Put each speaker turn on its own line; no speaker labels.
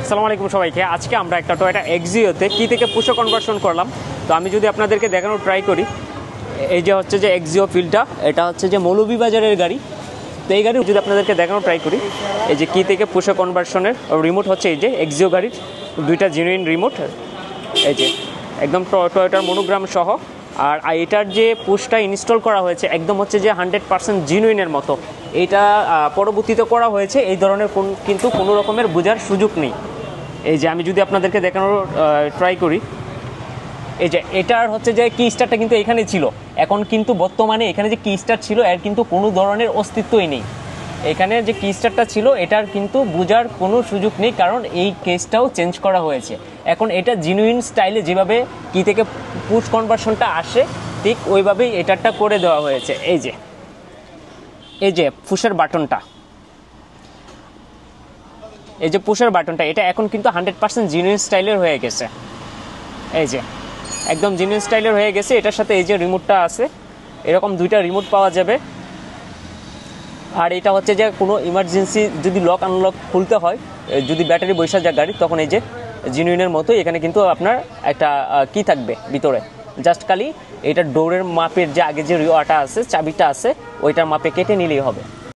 আসসালামু আলাইকুম সবাইকে। আজকে আমরা একটা টয়োটা এক্সিওতে কি থেকে পুশো কনভার্সন করলাম। তো আমি যদি আপনাদেরকে দেখানোর ট্রাই করি, এই যে হচ্ছে যে এক্সিও ফিল্ডটা, এটা হচ্ছে যে মৌলভীবাজারের গাড়ি। তো এই গাড়ি যদি আপনাদেরকে দেখানোর ট্রাই করি, এই যে কি থেকে পুশো কনভার্সনের রিমোট হচ্ছে এই যে এক্সিও গাড়ির দুইটা জেনুইন রিমোট, এই যে একদম টয়োটার মনোগ্রাম সহ। আর এটার যে পুশটা ইনস্টল করা হয়েছে একদম হচ্ছে যে 100% জেনুইনের মতো। এটা পরবর্তীতে করা হয়েছে, এই ধরনের কিন্তু কোনো রকমের বোঝার সুযোগ নেই। এই যে আমি যদি আপনাদেরকে দেখানোর ট্রাই করি, এই যে এটার হচ্ছে যে কি স্টারটা কিন্তু এখানে ছিল, এখন কিন্তু বর্তমানে এখানে যে কি স্টার ছিল এর কিন্তু কোনো ধরনের অস্তিত্বই নেই। এখানে যে কি স্টারটা ছিল এটার কিন্তু বোঝার কোনো সুযোগ নেই, কারণ এই কেসটাও চেঞ্জ করা হয়েছে। এখন এটা জেনুইন স্টাইলে যেভাবে কি থেকে পুশ কনভার্সনটা আসে ঠিক ওইভাবেই এটারটা করে দেওয়া হয়েছে। এই যে পুশের বাটনটা, এই যে পুশের বাটনটা, এটা এখন কিন্তু 100% জেনুইন স্টাইলের হয়ে গেছে। এই যে একদম জেনুইন স্টাইলের হয়ে গেছে। এটার সাথে এই যে রিমোটটা আছে, এরকম দুইটা রিমোট পাওয়া যাবে। আর এটা হচ্ছে যে কোনো ইমার্জেন্সি যদি লক আনলক খুলতে হয়, যদি ব্যাটারি বৈশা যায় গাড়ি, তখন এই যে জেনুইনের মতো এখানে কিন্তু আপনার একটা কি থাকবে ভিতরে, জাস্ট খালি এটা ডোরের মাপের যে আগে যে রিওয়াটা আছে, চাবিটা আছে, ওইটার মাপে কেটে নিলেই হবে।